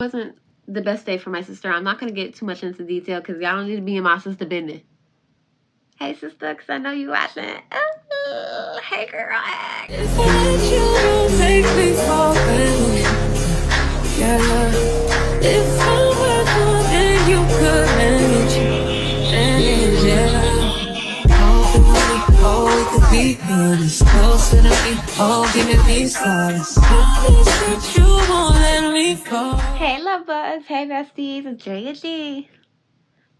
Wasn't the best day for my sister. I'm not going to get too much into detail because y'all don't need to be in my sister business. Hey, sister, because I know you watching. Oh, hey, girl. If I let you make me fall in, yeah. If I were good and you could manage, yeah. Oh, we could be honest. Closer to me, oh, giving me solace. Promise that you won't let me fall. Hey, love bugs. Hey, besties. It's Drea G.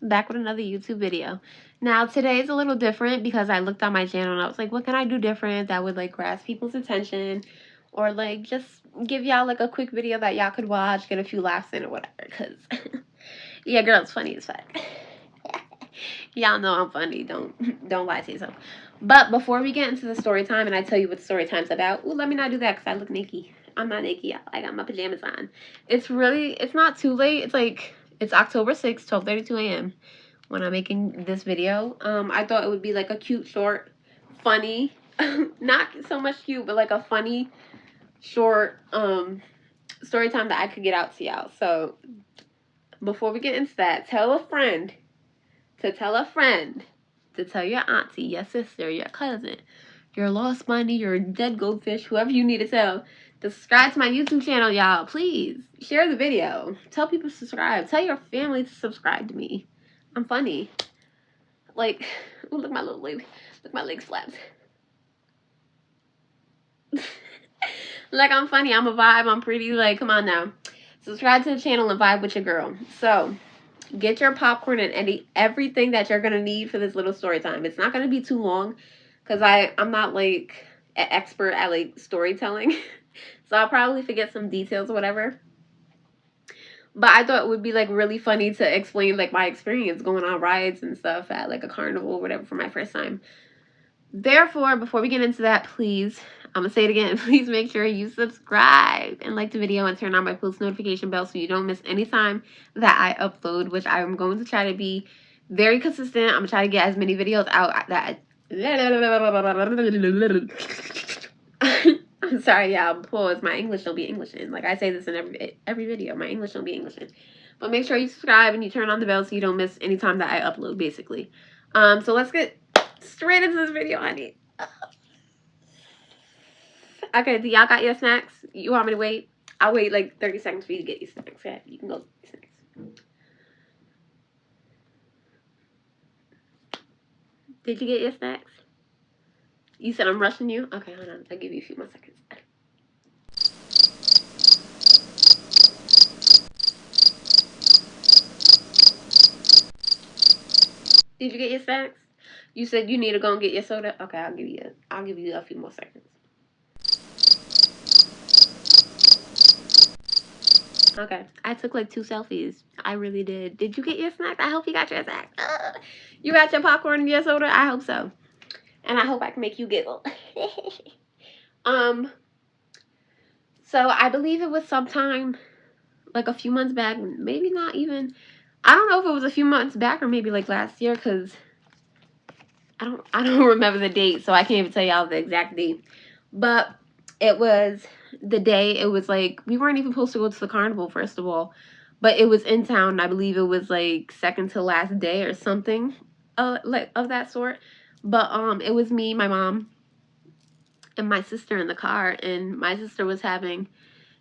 Back with another YouTube video. Now, today's a little different because I looked on my channel and I was like, what can I do different that would, like, grasp people's attention? Or, like, just give y'all, like, a quick video that y'all could watch, get a few laughs in or whatever. Because, yeah, girl, it's funny as fuck. Y'all know I'm funny. Don't lie to yourself. But before we get into the story time and I tell you what story time's about, ooh, let me not do that because I look naked. I'm not naked, y'all. I got my pajamas on. It's not too late. It's like, it's October 6th, 12:32 a.m. when I'm making this video. I thought it would be like a cute, short, funny, not so much cute, but like a funny, short story time that I could get out to y'all. So before we get into that, tell a friend to tell a friend to tell your auntie, your sister, your cousin, your lost money, your dead goldfish, whoever you need to tell, to subscribe to my YouTube channel, y'all. Please share the video. Tell people to subscribe. Tell your family to subscribe to me. I'm funny. Like, ooh, look my little leg. Look my leg flaps. Like, I'm funny. I'm a vibe. I'm pretty. Like, come on now. Subscribe to the channel and vibe with your girl. So, get your popcorn and everything that you're going to need for this little story time. It's not going to be too long because I'm not, like, an expert at, like, storytelling. So, I'll probably forget some details or whatever. But I thought it would be, like, really funny to explain, like, my experience going on rides and stuff at, like, a carnival or whatever for my first time. Therefore, before we get into that, please, I'm going to say it again, please make sure you subscribe and like the video and turn on my post notification bell so you don't miss any time that I upload, which I'm going to try to be very consistent. I'm going to try to get as many videos out that... I'm sorry, y'all. Pause. My English don't be Englishin'. Like I say this in every video. My English don't be Englishin'. But make sure you subscribe and you turn on the bell so you don't miss any time that I upload, basically. So let's get straight into this video, honey. Okay, do y'all got your snacks? You want me to wait? I'll wait like 30 seconds for you to get your snacks. Okay, you can go get your snacks. Did you get your snacks? You said I'm rushing you? Okay, hold on. I'll give you a few more seconds. Did you get your snacks? You said you need to go and get your soda? Okay, I'll give you a few more seconds. Okay, I took like 2 selfies. I really did. Did you get your snacks? I hope you got your snacks. You got your popcorn and your soda? I hope so. And I hope I can make you giggle. So I believe it was sometime like a few months back, maybe not even. I don't know if it was a few months back or maybe like last year because I don't remember the date, so I can't even tell y'all the exact date. But it was the day, it was like, we weren't even supposed to go to the carnival, first of all. But it was in town. I believe it was like second to last day or something like of that sort. But it was me, my mom, and my sister in the car. And my sister was having,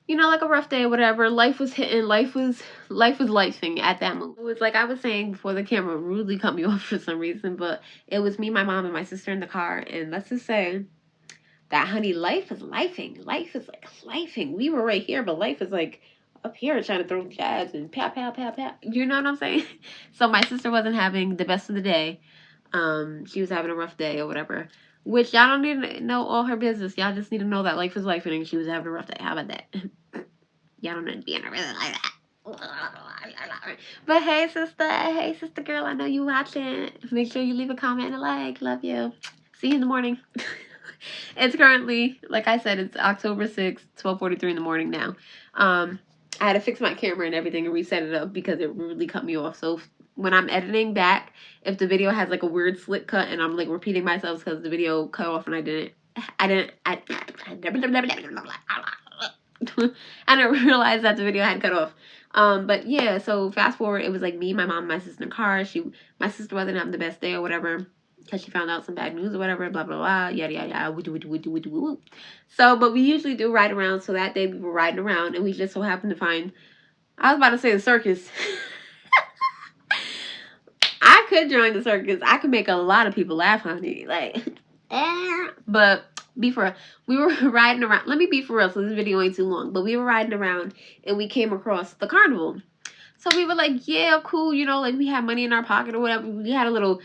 you know, like a rough day or whatever. Life was hitting. Life was lifing at that moment. It was like I was saying before the camera rudely cut me off for some reason. But it was me, my mom, and my sister in the car. And let's just say that, honey, life is lifing. Life is like lifing. We were right here, but life is like up here trying to throw jabs and pow, pow, pow, pow. You know what I'm saying? So my sister wasn't having the best of the day. She was having a rough day or whatever. Which y'all don't need to know all her business. Y'all just need to know that life is lifing and she was having a rough day. How about that? Y'all don't need to be in a rhythm like that. But hey, sister girl, I know you watching. Make sure you leave a comment and a like. Love you. See you in the morning. It's currently, like I said, it's October 6th, 12:43 in the morning now. I had to fix my camera and everything and reset it up because it really cut me off. So when I'm editing back, if the video has like a weird slick cut and I'm like repeating myself because the video cut off and I didn't realize that the video had cut off. But yeah, so fast forward, it was like me, my mom, my sister in the car. My sister wasn't having the best day or whatever because she found out some bad news or whatever, blah, blah, blah, yada, yada, yada, woo. So, but we usually do ride around. So that day we were riding around and we just so happened to find, I was about to say the circus. I could join the circus. I could make a lot of people laugh, honey. Like, but be for real. We were riding around. Let me be for real, so this video ain't too long. But we were riding around and we came across the carnival. So we were like, yeah, cool, you know, like we had money in our pocket or whatever. We had a little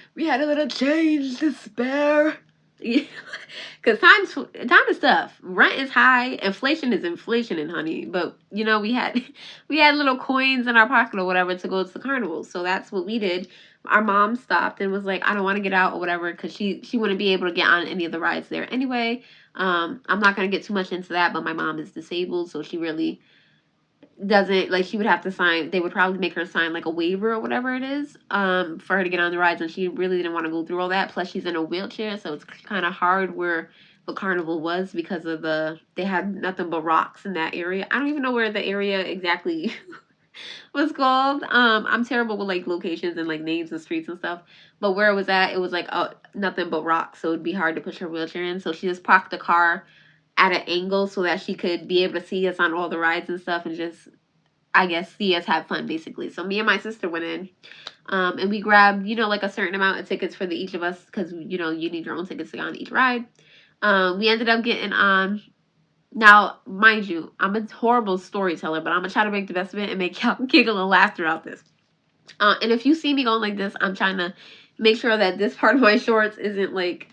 change to spare. Because time is tough. Rent is high. Inflation is inflation, honey. But you know, we had little coins in our pocket or whatever to go to the carnival. So that's what we did. Our mom stopped and was like, I don't want to get out or whatever because she wouldn't be able to get on any of the rides there anyway. I'm not gonna get too much into that, but my mom is disabled, so she really doesn't, like, she would have to sign, they would probably make her sign like a waiver or whatever it is, for her to get on the rides, and she really didn't want to go through all that. Plus she's in a wheelchair, so it's kind of hard where the carnival was because of they had nothing but rocks in that area. I don't even know where the area exactly was called. I'm terrible with like locations and like names and streets and stuff, but where it was at, it was like nothing but rocks, so it'd be hard to push her wheelchair in. So she just parked the car at an angle so that she could be able to see us on all the rides and stuff and just, I guess, see us have fun, basically. So me and my sister went in, and we grabbed, you know, like a certain amount of tickets for each of us because, you know, you need your own tickets to go on each ride. We ended up getting on. Now, mind you, I'm a horrible storyteller, but I'm going to try to make the best of it and make y'all giggle and laugh throughout this. And if you see me going like this, I'm trying to make sure that this part of my shorts isn't, like,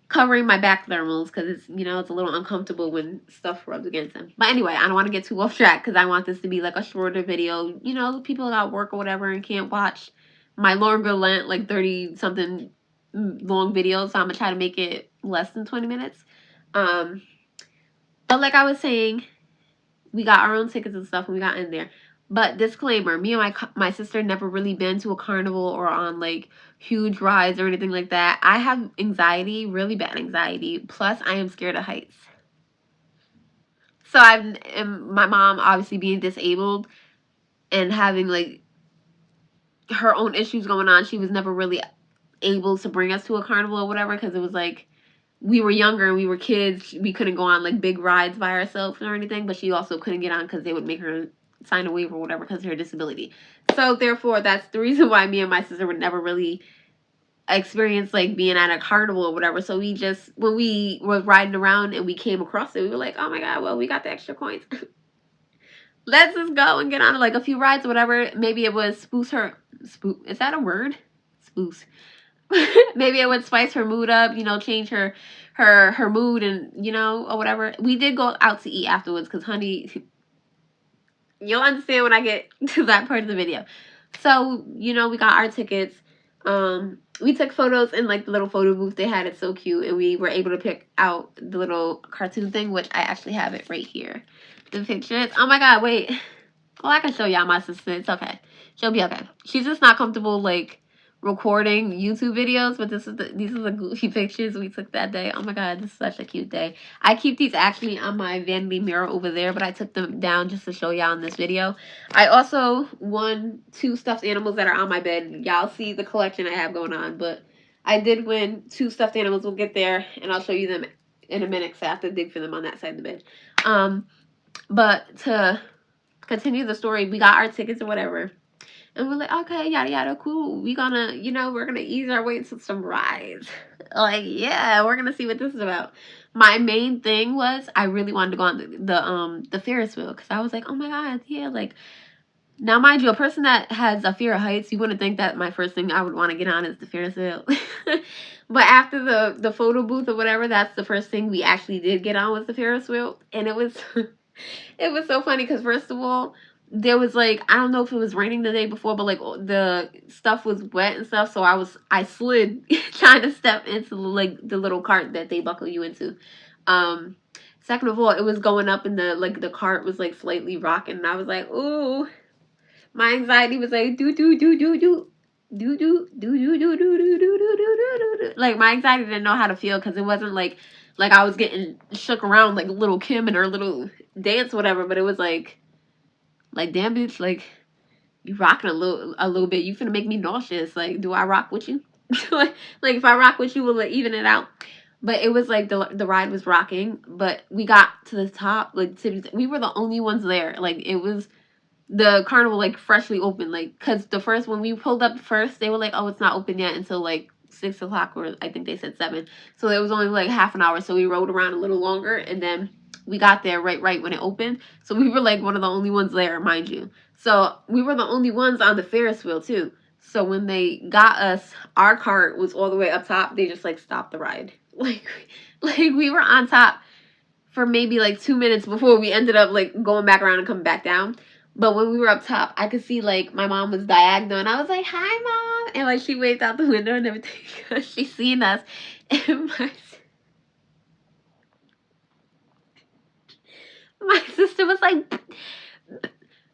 covering my back thermals because it's, you know, it's a little uncomfortable when stuff rubs against them. But anyway, I don't want to get too off track because I want this to be like a shorter video. You know, people got work or whatever and can't watch my longer length, like 30 something long videos. So I'm gonna try to make it less than 20 minutes. But like I was saying, we got our own tickets and stuff when we got in there. But disclaimer, me and my sister never really been to a carnival or on like huge rides or anything like that. I have anxiety, really bad anxiety. Plus, I am scared of heights. So my mom obviously being disabled and having like her own issues going on, she was never really able to bring us to a carnival or whatever because it was like we were younger and we were kids. We couldn't go on like big rides by ourselves or anything, but she also couldn't get on because they would make her sign a waiver or whatever because of her disability. So therefore, that's the reason why me and my sister would never really experience like being at a carnival or whatever. So we just, when we were riding around and we came across it, we were like, oh my god, well, we got the extra coins. Let's just go and get on like a few rides or whatever. Maybe it was is that a word? Spooce. Maybe it would spice her mood up, you know, change her mood and, you know, or whatever. We did go out to eat afterwards because, honey, you'll understand when I get to that part of the video. So, you know, we got our tickets. We took photos in like the little photo booth they had. It's so cute. And we were able to pick out the little cartoon thing, which I actually have it right here. The pictures. Oh my god, wait. Well, I can show y'all my sister. It's okay. She'll be okay. She's just not comfortable like recording YouTube videos, but these are the goofy pictures we took that day. Oh my god, this is such a cute day. I keep these actually on my vanity mirror over there, but I took them down just to show y'all in this video. I also won 2 stuffed animals that are on my bed. Y'all see the collection I have going on, but I did win 2 stuffed animals. We'll get there, and I'll show you them in a minute because I have to dig for them on that side of the bed. But to continue the story, we got our tickets or whatever. And we're like, okay, yada, yada, cool. We're gonna ease our way into some rides. Like, yeah, we're gonna see what this is about. My main thing was I really wanted to go on the Ferris wheel because I was like, oh my god, yeah, like, now mind you, a person that has a fear of heights, you wouldn't think that my first thing I would want to get on is the Ferris wheel. But after the photo booth or whatever, that's the first thing we actually did get on was the Ferris wheel. And it was it was so funny because first of all, there was like, I don't know if it was raining the day before, but like the stuff was wet and stuff, so I slid trying to step into like the little cart that they buckle you into. Second of all, it was going up and the cart was like slightly rocking, and I was like, ooh, my anxiety was like do do do do do do do do do do do do do do do do. Like my anxiety didn't know how to feel because it wasn't like I was getting shook around like little Kim and her little dance whatever, but it was like Like, damn, bitch, like, you rocking a little bit. You finna make me nauseous. Like, do I rock with you? like, if I rock with you, will it even it out? But it was like the ride was rocking. But we got to the top, like, we were the only ones there. Like, it was the carnival, like, freshly open. Like, because the first, when we pulled up first, they were like, oh, it's not open yet until, like, 6 o'clock, or I think they said 7. So it was only, like, half an hour. So we rode around a little longer, and then we got there right when it opened. So we were, like, one of the only ones there, mind you. So we were the only ones on the Ferris wheel, too. So when they got us, our cart was all the way up top. They just, like, stopped the ride. Like we were on top for maybe, like, 2 minutes before we ended up, like, going back around and coming back down. But when we were up top, I could see, like, my mom was diagonal, and I was like, hi, Mom. And, like, she waved out the window and everything because she seen us. And my sister was like,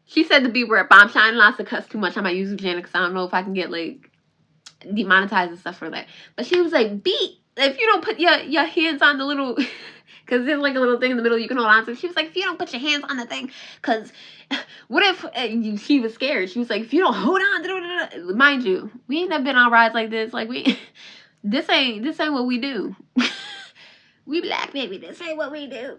she said the B word, but I'm trying not to cuss too much on my YouTube channel because I don't know if I can get, like, demonetized and stuff for that. But she was like, B, if you don't put your hands on the little, because there's, like, a little thing in the middle you can hold on to. She was like, if you don't put your hands on the thing, because what if, she was scared. She was like, if you don't hold on, mind you, we ain't never been on rides like this. Like, this ain't what we do. We black, baby. This ain't what we do.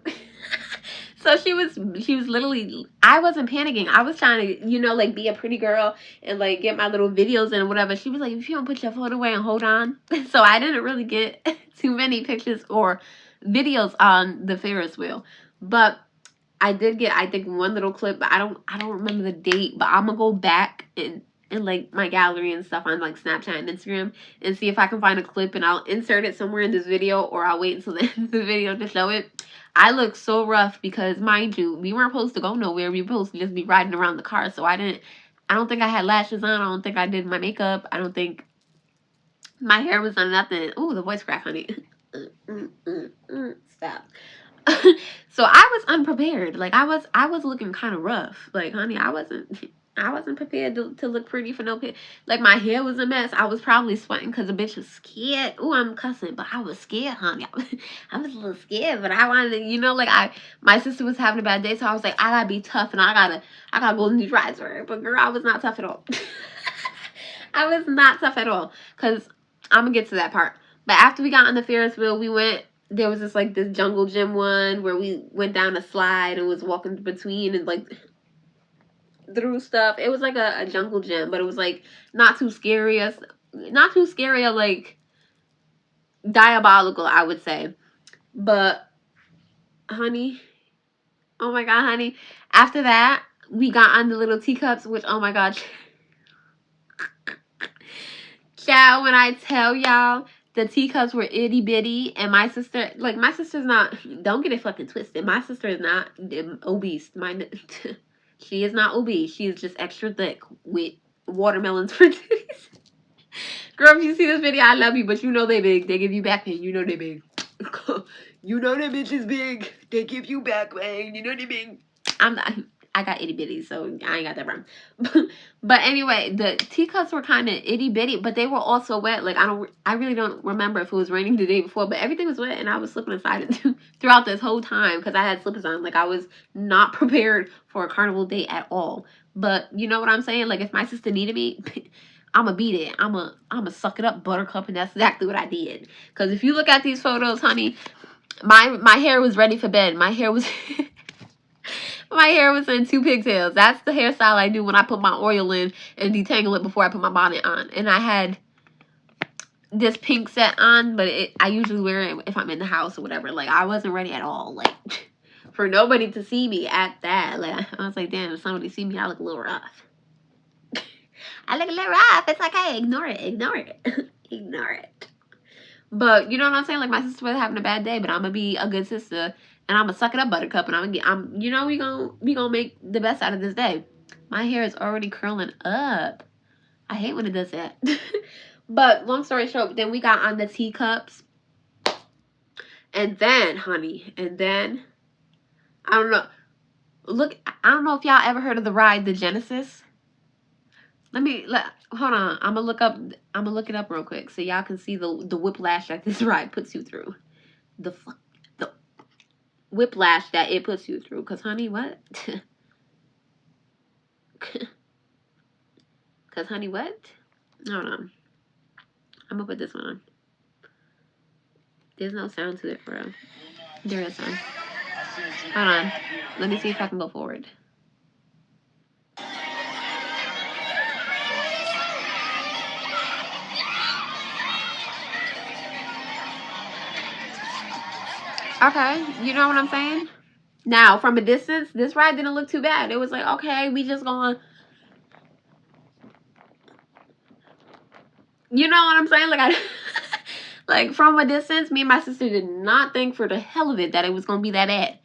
So she was literally, I wasn't panicking. I was trying to, like, be a pretty girl and, like, get my little videos and whatever. She was like, if you don't put your phone away and hold on. So I didn't really get too many pictures or videos on the Ferris wheel. But I did get, I think, one little clip, but I don't remember the date, but I'm gonna go back in like, my gallery and stuff on, like, Snapchat and Instagram and see if I can find a clip, and I'll insert it somewhere in this video, or I'll wait until the end of the video to show it. I look so rough because, mind you, we weren't supposed to go nowhere. We were supposed to just be riding around the car, so I don't think I had lashes on. I don't think I did my makeup. I don't think my hair was on nothing. Ooh, the voice crack, honey. Stop. So I was unprepared. Like, I was looking kind of rough. Like, honey, I wasn't prepared to look pretty for no pit. Like, my hair was a mess. I was probably sweating because the bitch was scared. Ooh, I'm cussing, but I was scared, honey. I was a little scared, but I wanted to, like, my sister was having a bad day, so I was like, I gotta be tough, and I gotta go on these rides for her. But girl, I was not tough at all. I was not tough at all, because I'm gonna get to that part. But after we got on the Ferris wheel, there was this jungle gym one where we went down a slide and was walking between and, like, through stuff. It was like a jungle gym, but it was, like, not too scary or, like, diabolical, I would say. But, honey, oh my God, honey, after that, we got on the little teacups, which, oh my God, child, when I tell y'all, the teacups were itty bitty, and my sister's not, don't get it fucking twisted, my sister is not obese. She is not obese. She is just extra thick with watermelons for titties. Girl, if you see this video, I love you, but you know they big. They give you back pain. You know they big. You know that bitch is big. They give you back pain. You know they big. I got itty bitty, so I ain't got that problem. But anyway, the teacups were kind of itty bitty, but they were also wet. Like, I really don't remember if it was raining the day before, but everything was wet, and I was slipping and sliding throughout this whole time because I had slippers on. Like, I was not prepared for a carnival day at all. But you know what I'm saying? Like, if my sister needed me, I'ma beat it. I'ma suck it up, buttercup, and that's exactly what I did. Because if you look at these photos, honey, my hair was ready for bed. My hair was my hair was in 2 pigtails. That's the hairstyle I do when I put my oil in and detangle it before I put my bonnet on. And I had this pink set on, but I usually wear it if I'm in the house or whatever. Like, I wasn't ready at all. Like, for nobody to see me at that. Like, I was like, damn, if somebody see me, I look a little rough. I look a little rough. It's okay. Ignore it. Ignore it. Ignore it. But you know what I'm saying? Like, my sister was having a bad day, but I'm gonna be a good sister, and I'm gonna suck it up, buttercup, and we gonna make the best out of this day. My hair is already curling up. I hate when it does that. But long story short, then we got on the teacups, and then, honey, I don't know. Look, I don't know if y'all ever heard of the ride, the Genesis. Hold on. I'm gonna look it up real quick so y'all can see the whiplash that this ride puts you through. The whiplash that it puts you through. Cause honey, what? Cause honey, what? Hold on. I'm gonna put this one on. There's no sound to it, for real. There is sound. Hold on. Let me see if I can go forward. Okay, you know what I'm saying? Now, from a distance, this ride didn't look too bad. It was like, okay, we just gonna... You know what I'm saying? Like, like, from a distance, me and my sister did not think for the hell of it that it was gonna be that bad.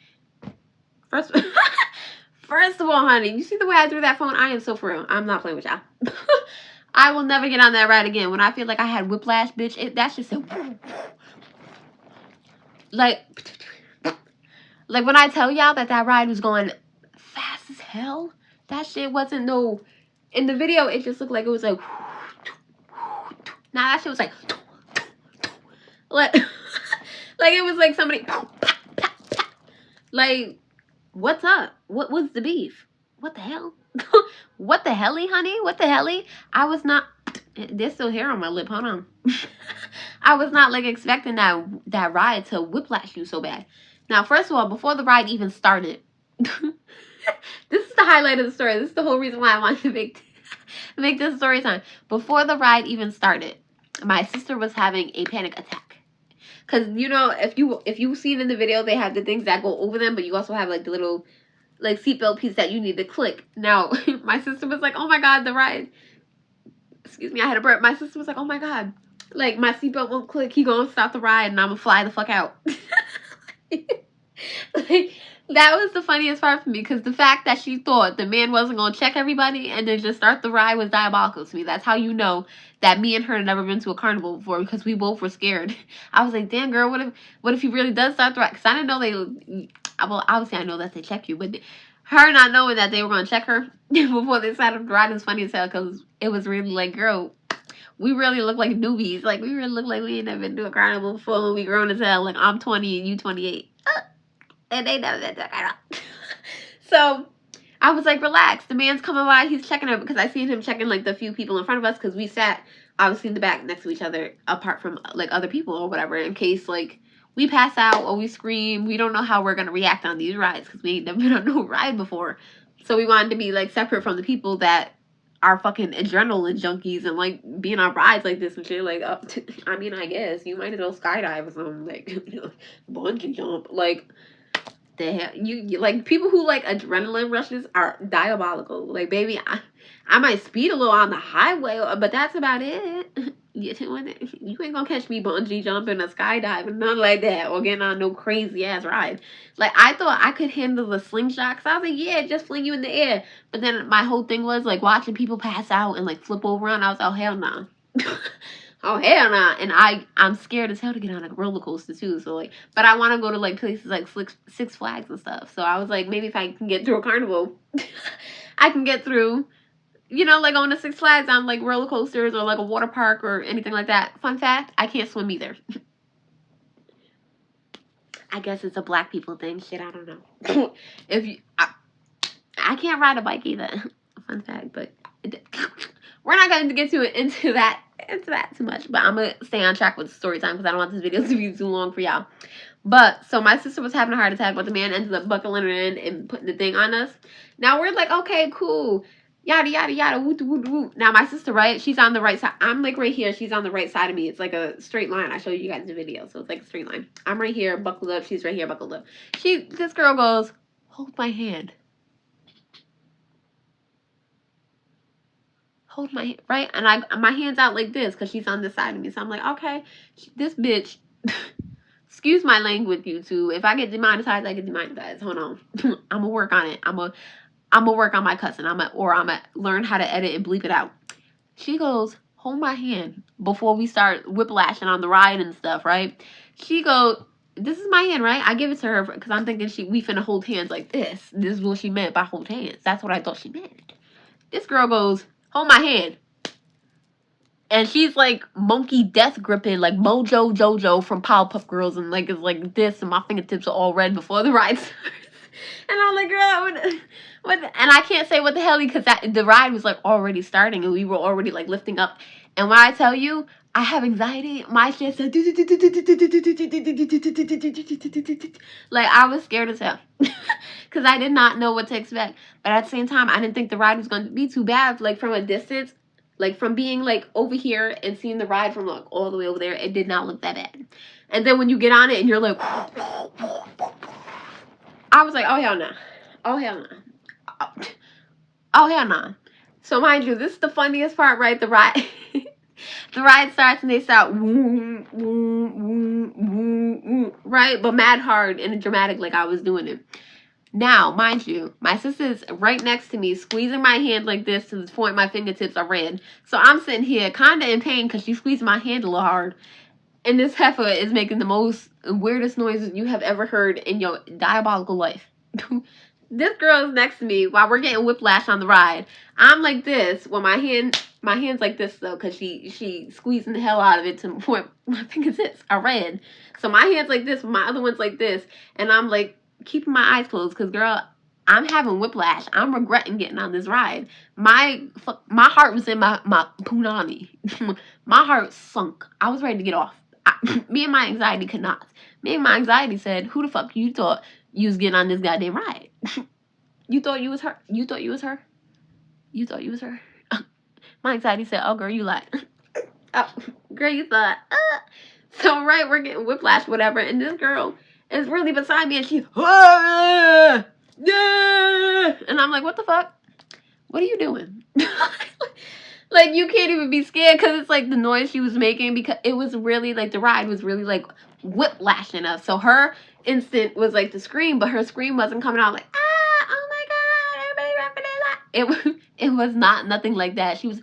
First of all, honey, you see the way I threw that phone? I am so for real. I'm not playing with y'all. I will never get on that ride again. When I feel like I had whiplash, bitch, that's just a... Like when I tell y'all that ride was going fast as hell, that shit wasn't no... In the video, it just looked like it was like... Nah, that shit was like... Like it was like somebody... Like, what's up? What was the beef? What the hell? What the helly, honey? What the helly? I was not... There's still hair on my lip. Hold on. I was not, like, expecting that ride to whiplash you so bad. Now, first of all, before the ride even started... This is the highlight of the story. This is the whole reason why I wanted to make this story time. Before the ride even started, my sister was having a panic attack. Because, you know, if you've seen in the video, they have the things that go over them, but you also have, like, the little, like, seatbelt piece that you need to click. Now, my sister was like, oh, my God, the ride. Excuse me, I had a burp. My sister was like, oh, my God. Like, my seatbelt won't click. He gonna stop the ride, and I'm gonna fly the fuck out. Like, that was the funniest part for me, because the fact that she thought the man wasn't gonna check everybody and then just start the ride was diabolical to me. That's how you know that me and her had never been to a carnival before, because we both were scared. I was like, damn, girl, what if he really does start the ride? Because I didn't know well, obviously I know that they check you, but her not knowing that they were going to check her before they started the ride was funny as hell, because it was really like, girl, we really look like newbies. Like, we really look like we ain't never been to a carnival before. We grown as hell. Like, I'm 20 and you 28. And they never been to a carnival. So, I was like, relax. The man's coming by. He's checking her, because I seen him checking, like, the few people in front of us, because we sat, obviously, in the back next to each other, apart from, like, other people or whatever, in case, like, we pass out or we scream. We don't know how we're going to react on these rides, because we ain't never been on no ride before. So, we wanted to be, like, separate from the people that are fucking adrenaline junkies and, like, being on rides like this and shit. Like, I mean, I guess you might as well skydive or something, like, bungee jump. Like, the hell, you like, people who like adrenaline rushes are diabolical. Like, baby, I might speed a little on the highway, but that's about it. You ain't gonna catch me bungee jumping or skydiving, nothing like that, or getting on no crazy ass ride. Like, I thought I could handle the slingshot, because I was like, yeah, just fling you in the air. But then my whole thing was like watching people pass out and like flip over, and I was like, oh hell no. Oh hell nah. And I'm scared as hell to get on a roller coaster too. So like, but I want to go to like places like Six Flags and stuff. So I was like, maybe if I can get through a carnival, I can get through, you know, like on the Six Flags on like roller coasters or like a water park or anything like that. Fun fact, I can't swim either. I guess it's a black people thing. Shit, I don't know. I can't ride a bike either. Fun fact, but we're not going to get into that too much. But I'm going to stay on track with story time, because I don't want this video to be too long for y'all. But, so my sister was having a heart attack, but the man ended up buckling her in and putting the thing on us. Now, we're like, okay, cool. Yada, yada, yada, woot, woot, woot. Now, my sister, right, she's on the right side. I'm, like, right here. She's on the right side of me. It's like a straight line. I showed you guys the video, so it's like a straight line. I'm right here, buckled up. She's right here, buckled up. This girl goes, hold my hand. Hold my hand, right? And my hand's out like this, because she's on this side of me. So I'm like, okay, this bitch... Excuse my language, YouTube. If I get demonetized, I get demonetized. Hold on. I'm gonna work on it. I'm gonna work on my cussing. I'm gonna learn how to edit and bleep it out. She goes, hold my hand before we start whiplashing on the ride and stuff, right? She goes, this is my hand, right? I give it to her because I'm thinking we finna hold hands like this. This is what she meant by hold hands. That's what I thought she meant. This girl goes, hold my hand. And she's like monkey death gripping, like Mojo Jojo from Powerpuff Girls, and like is like this, and my fingertips are all red before the ride starts. And I'm like, girl, what? And I can't say what the hell because the ride was like already starting and we were already like lifting up. And when I tell you, I have anxiety. My shit said like I was scared as hell because I did not know what to expect. But at the same time, I didn't think the ride was going to be too bad. Like from a distance, like from being like over here and seeing the ride from like all the way over there, it did not look that bad. And then when you get on it and you're like, I was like, oh hell no, oh hell no, oh hell no. So mind you, this is the funniest part, right? The ride. The ride starts and they start right, but mad hard and dramatic like I was doing it. Now, mind you, my sister's right next to me, squeezing my hand like this to the point my fingertips are red. So I'm sitting here kind of in pain because she squeezed my hand a little hard. And this heifer is making the most weirdest noises you have ever heard in your diabolical life. This girl is next to me while we're getting whiplash on the ride. I'm like this, well my hand's like this though, cause she squeezing the hell out of it to the point my fingertips are red. So my hand's like this, my other one's like this, and I'm like keeping my eyes closed, cause girl, I'm having whiplash. I'm regretting getting on this ride. My heart was in my punani. My heart sunk. I was ready to get off. Me and my anxiety could not. Me and my anxiety said, "Who the fuck you thought you was getting on this goddamn ride? You thought you was her? You thought you was her? You thought you was her?" My anxiety said, "Oh, girl, you lied." Oh, girl, you thought. So, right, we're getting whiplash, whatever, and this girl is really beside me, and she's, and I'm like, what the fuck? What are you doing? Like, you can't even be scared because it's like the noise she was making, because it was really like the ride was really like whiplashing us. So her instant was like the scream, but her scream wasn't coming out like, oh my god, everybody run for their life. It was not nothing like that. She was,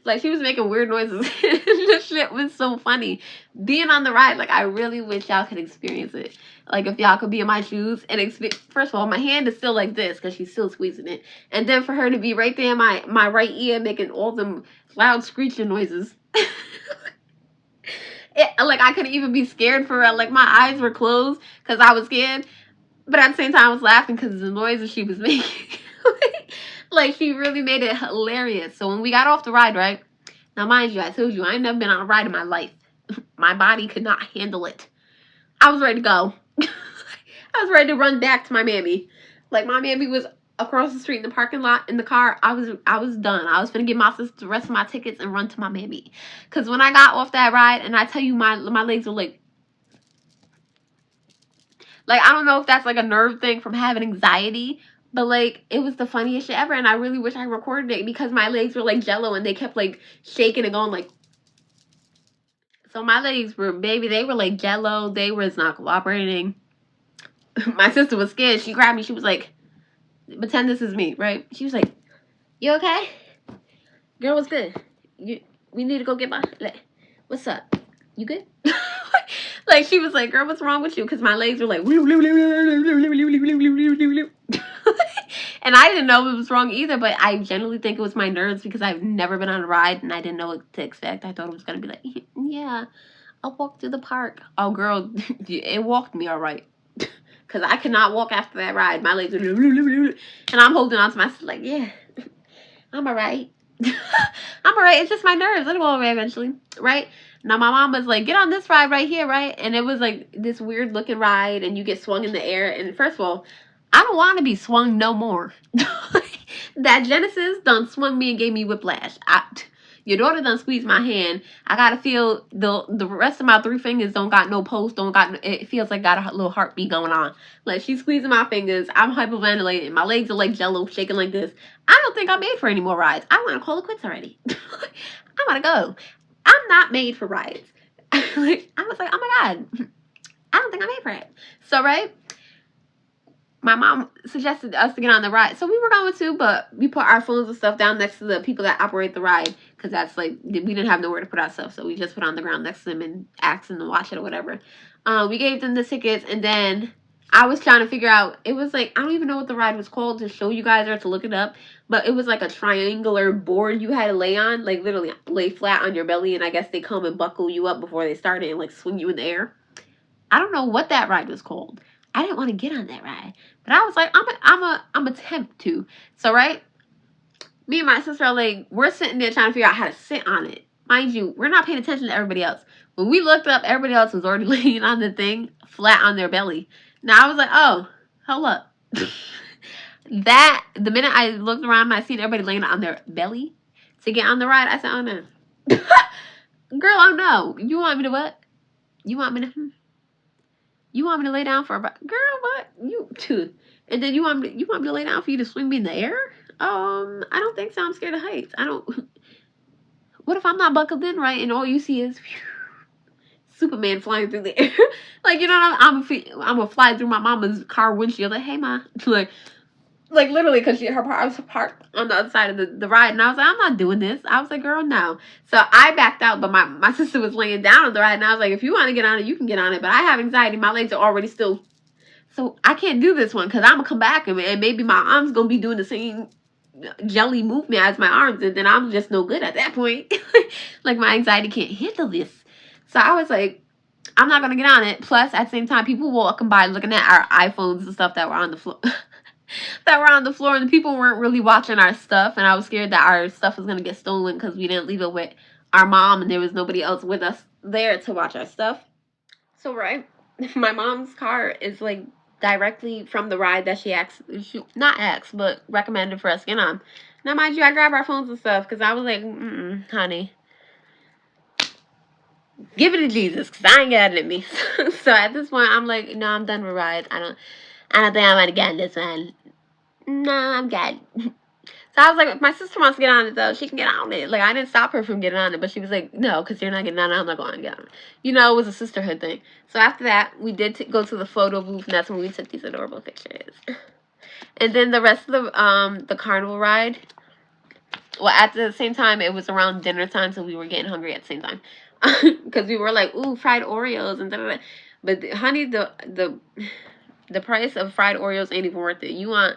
like she was making weird noises. This shit was so funny. Being on the ride, like I really wish y'all could experience it. Like if y'all could be in my shoes and first of all, my hand is still like this because she's still squeezing it, and then for her to be right there in my right ear making all them loud screeching noises. Like I couldn't even be scared for her. Like my eyes were closed because I was scared, but at the same time I was laughing because of the noises she was making. Like she really made it hilarious. So when we got off the ride, right? Now mind you, I told you I ain't never been on a ride in my life. My body could not handle it. I was ready to go. I was ready to run back to my mammy. Like my mammy was across the street in the parking lot in the car. I was done. I was gonna give my sister the rest of my tickets and run to my mammy. Cause when I got off that ride, and I tell you my legs were like I don't know if that's like a nerve thing from having anxiety, but like it was the funniest shit ever, and I really wish I recorded it because my legs were like jello and they kept like shaking and going like. So my legs were, baby, they were like jello. They was not cooperating. My sister was scared. She grabbed me. She was like, pretend this is me, right? She was like, you okay? Girl, what's good? We need to go get what's up? You good? Like, she was like, girl, what's wrong with you? Because my legs were like, and I didn't know it was wrong either, but I generally think it was my nerves because I've never been on a ride and I didn't know what to expect. I thought it was going to be like, yeah, I'll walk through the park. Oh, girl, it walked me all right. Because I could not walk after that ride. My legs were, and I'm holding on to my, like, yeah, I'm all right. I'm all right. It's just my nerves. It'll go away eventually, right? Now, my mom was like, get on this ride right here, right? And it was like this weird looking ride, and you get swung in the air. And first of all, I don't want to be swung no more. That Genesis done swung me and gave me whiplash. Your daughter done squeezed my hand. I gotta feel the rest of my 3 fingers don't got no pulse, it feels like got a little heartbeat going on. Like she's squeezing my fingers. I'm hyperventilating. My legs are like jello, shaking like this. I don't think I'm made for any more rides. I want to call it quits already. I want to go. I'm not made for rides. I was like, oh my God, I don't think I'm made for it. So right, my mom suggested us to get on the ride. So we were going to, but we put our phones and stuff down next to the people that operate the ride. Because that's like, we didn't have nowhere to put our stuff. So we just put on the ground next to them and asked them to watch it or whatever. We gave them the tickets. And then I was trying to figure out, it was like, I don't even know what the ride was called to show you guys or to look it up. But it was like a triangular board you had to lay on. Like literally lay flat on your belly. And I guess they come and buckle you up before they start it and like swing you in the air. I don't know what that ride was called. I didn't want to get on that ride, but I was like, I'm attempt to. So right, me and my sister are like, we're sitting there trying to figure out how to sit on it. Mind you, we're not paying attention to everybody else. When we looked up, everybody else was already laying on the thing, flat on their belly. Now I was like, oh, hold up. The minute I looked around and I seen everybody laying on their belly to get on the ride, I said, oh no. Girl, oh no. You want me to what? You want me to lay down for a girl, what? You too. And then you want me to lay down for you to swing me in the air? I don't think so. I'm scared of heights. What if I'm not buckled in right and all you see is Superman flying through the air? Like, you know what I'm gonna fly through my mama's car windshield like, hey ma. Like literally, because her car was parked on the other side of the ride, and I was like, I'm not doing this. I was like, girl, no. So I backed out, but my sister was laying down on the ride, and I was like, if you want to get on it, you can get on it, but I have anxiety. My legs are already still, so I can't do this one, because I'm going to come back, and maybe my arm's going to be doing the same jelly movement as my arms, and then I'm just no good at that point. Like, my anxiety can't handle this. So I was like, I'm not going to get on it. Plus, at the same time, people walking by looking at our iPhones and stuff that were on the floor. And the people weren't really watching our stuff, and I was scared that our stuff was going to get stolen because we didn't leave it with our mom and there was nobody else with us there to watch our stuff. So right, my mom's car is like directly from the ride that she recommended for us to get on. Now mind you, I grabbed our phones and stuff because I was like, honey, give it to Jesus, because I ain't got it in me. So at this point, I'm like, no, I'm done with rides. I don't think I'm gonna get on this one. No, I'm good. So I was like, if my sister wants to get on it, though, she can get on it. Like, I didn't stop her from getting on it, but she was like, no, because you're not getting on it, I'm not going to get on it. You know, it was a sisterhood thing. So after that, we did go to the photo booth, and that's when we took these adorable pictures. And then the rest of the carnival ride, well, at the same time, it was around dinner time, so we were getting hungry at the same time. Because we were like, ooh, fried Oreos, and da-da-da. But, honey, the price of fried Oreos ain't even worth it. You want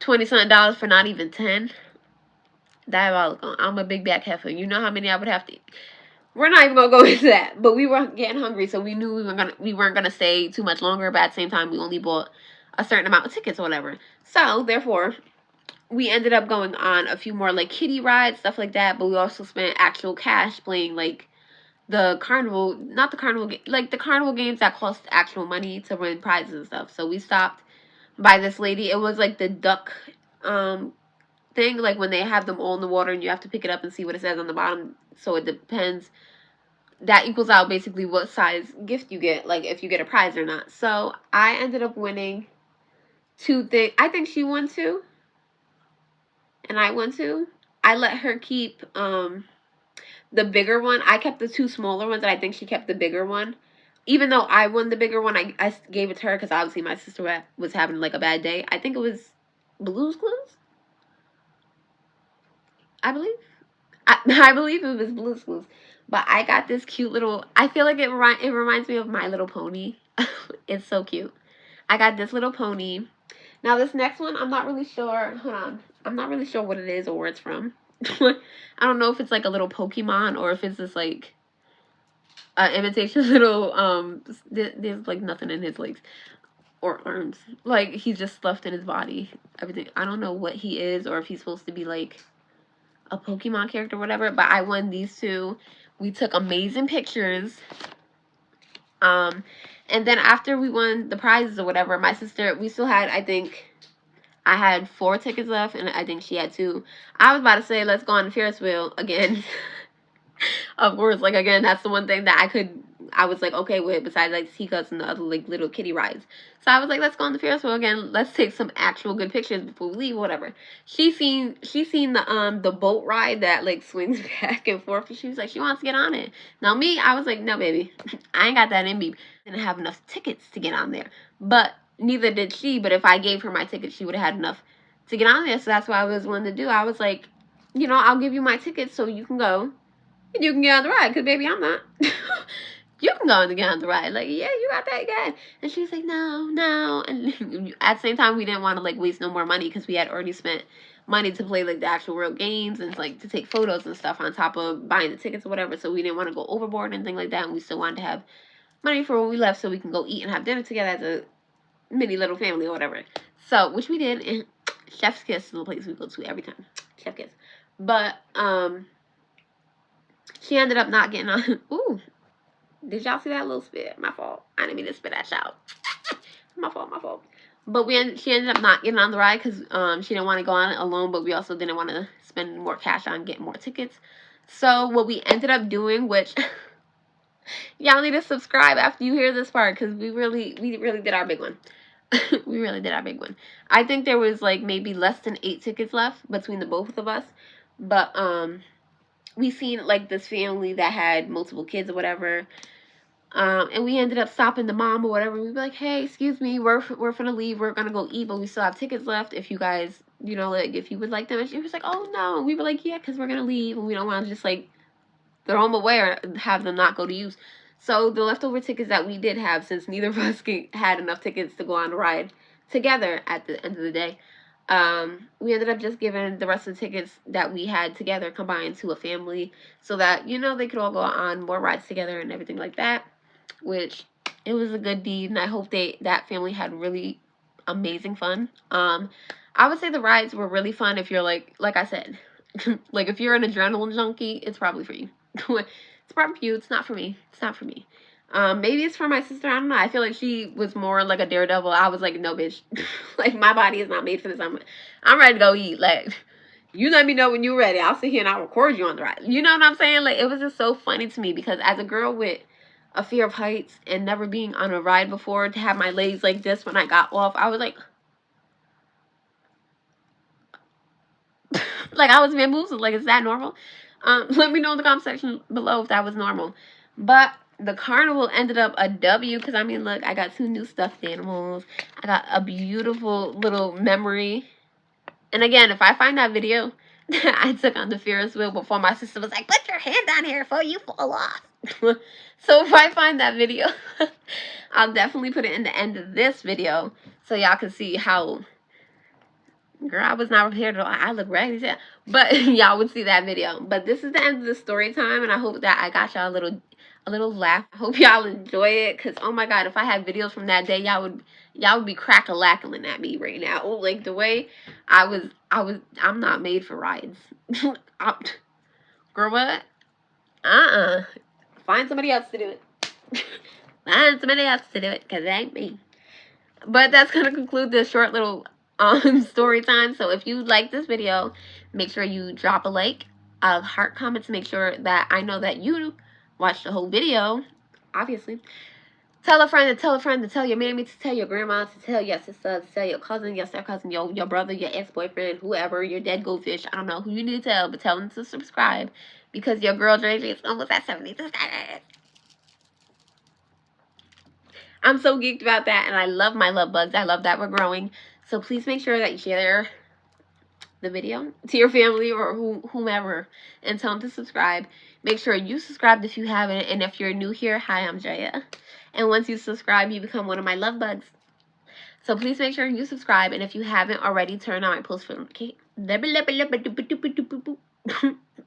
$20-something for not even 10? Diabolical. I'm a big back heifer. You know how many I would have to eat. We're not even gonna go into that. But we were getting hungry, so we knew we weren't gonna stay too much longer. But at the same time, we only bought a certain amount of tickets or whatever. So therefore, we ended up going on a few more like kiddie rides, stuff like that. But we also spent actual cash playing like the carnival, not the carnival, like the carnival games that cost actual money to win prizes and stuff. So we stopped by this lady. It was like the duck thing, like when they have them all in the water and you have to pick it up and see what it says on the bottom. So it depends. That equals out basically what size gift you get, like if you get a prize or not. So I ended up winning 2 things. I think she won 2, and I won 2. I let her keep the bigger one. I kept the 2 smaller ones, and I think she kept the bigger one. Even though I won the bigger one, I gave it to her because obviously my sister was having like a bad day. I think it was Blue's Clues, I believe. I believe it was Blue's Clues. But I got this cute little, I feel like it reminds me of My Little Pony. It's so cute. I got this little pony. Now this next one, I'm not really sure. Hold on. I'm not really sure what it is or where it's from. I don't know if it's like a little Pokemon or if it's just like imitation little, there's like nothing in his legs or arms. Like he's just stuffed in his body. Everything. I don't know what he is or if he's supposed to be like a Pokemon character or whatever, but I won these 2. We took amazing pictures. And then after we won the prizes or whatever, my sister, we still had, I think, I had 4 tickets left, and I think she had 2. I was about to say, let's go on the Ferris wheel again. Of course, like, again, that's the one thing that I was, like, okay with, besides, like, teacups and the other, like, little kiddie rides. So I was like, let's go on the Ferris wheel again. Let's take some actual good pictures before we leave, whatever. She seen the boat ride that, like, swings back and forth, and she was like, she wants to get on it. Now, me, I was like, no, baby. I ain't got that in me. I didn't have enough tickets to get on there. But neither did she, but if I gave her my ticket, she would have had enough to get on there, so that's what I was willing to do. I was like, you know, I'll give you my ticket so you can go. And you can get on the ride, because, baby, I'm not. You can go and get on the ride. Like, yeah, you got that again. And she's like, no. And at the same time, we didn't want to, like, waste no more money, because we had already spent money to play, like, the actual real games and, like, to take photos and stuff on top of buying the tickets or whatever. So we didn't want to go overboard and anything like that. And we still wanted to have money for when we left so we can go eat and have dinner together as a mini little family or whatever. So, which we did, and chef's kiss is the place we go to every time. Chef kiss. But, she ended up not getting on. Ooh. Did y'all see that little spit? My fault. I didn't mean to spit that out. My fault. But she ended up not getting on the ride because she didn't want to go on it alone, but we also didn't want to spend more cash on getting more tickets. So what we ended up doing, which y'all need to subscribe after you hear this part, because we really did our big one. We really did our big one. I think there was like maybe less than 8 tickets left between the both of us, but we seen like this family that had multiple kids or whatever. And we ended up stopping the mom or whatever. We'd be like, hey, excuse me, we're gonna leave. We're gonna go eat, but we still have tickets left. If you guys, you know, like, if you would like them. And she was like, oh, no. And we were like, yeah, because we're gonna leave. And we don't want to just, like, throw them away or have them not go to use. So the leftover tickets that we did have, since neither of us had enough tickets to go on the ride together at the end of the day, we ended up just giving the rest of the tickets that we had together combined to a family so that, you know, they could all go on more rides together and everything like that. Which, it was a good deed, and I hope that family had really amazing fun. I would say the rides were really fun if you're like I said, like if you're an adrenaline junkie, it's probably for you. It's probably for you. It's not for me. It's not for me. Maybe it's for my sister. I don't know. I feel like she was more like a daredevil. I was like, no, bitch. Like, my body is not made for this. I'm ready to go eat. Like, you let me know when you're ready. I'll sit here and I'll record you on the ride. You know what I'm saying? Like, it was just so funny to me because as a girl with a fear of heights and never being on a ride before, to have my legs like this when I got off, I was like, like I was bamboozled. Like, is that normal? Let me know in the comment section below if that was normal. But the carnival ended up a W because, I mean, look, I got 2 new stuffed animals. I got a beautiful little memory. And again, if I find that video that I took on the Ferris wheel before my sister was like, put your hand down here before you fall off. So if I find that video, I'll definitely put it in the end of this video so y'all can see how, girl, I was not prepared at all. I look raggedy, but y'all would see that video. But this is the end of the story time, and I hope that I got y'all a little laugh. I hope y'all enjoy it, because oh my god, if I had videos from that day, y'all would be crack-a-lackling at me right now. Like, the way I'm not made for rides. Girl, what? Find somebody else to do it. Find somebody else to do it, because it ain't me. But that's going to conclude this short little story time. So if you like this video, make sure you drop a like, a heart comment to make sure that I know that you watched the whole video, obviously. Tell a friend to tell a friend to tell your mammy, to tell your grandma, to tell your sister, to tell your cousin, your step cousin, your brother, your ex-boyfriend, whoever, your dead goldfish. I don't know who you need to tell, but tell them to subscribe because your girl JJ is almost at 70 subscribers. I'm so geeked about that, and I love my love bugs. I love that we're growing. So please make sure that you share the video to your family or whomever and tell them to subscribe. Make sure you subscribe if you haven't, and if you're new here, hi, I'm Jaya. And once you subscribe, you become one of my love bugs. So please make sure you subscribe, and if you haven't already, turn on my post notification.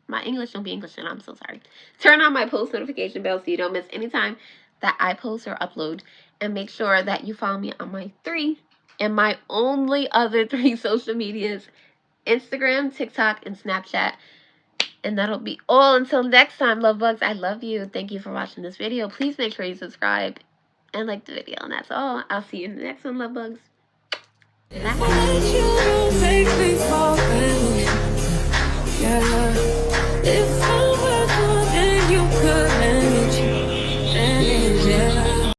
My English don't be English, and I'm so sorry. Turn on my post notification bell so you don't miss any time that I post or upload. And make sure that you follow me on my 3 and my only other 3 social medias: Instagram, TikTok, and Snapchat. And that'll be all until next time, love bugs. I love you. Thank you for watching this video. Please make sure you subscribe and like the video. And that's all. I'll see you in the next one, love bugs. Bye.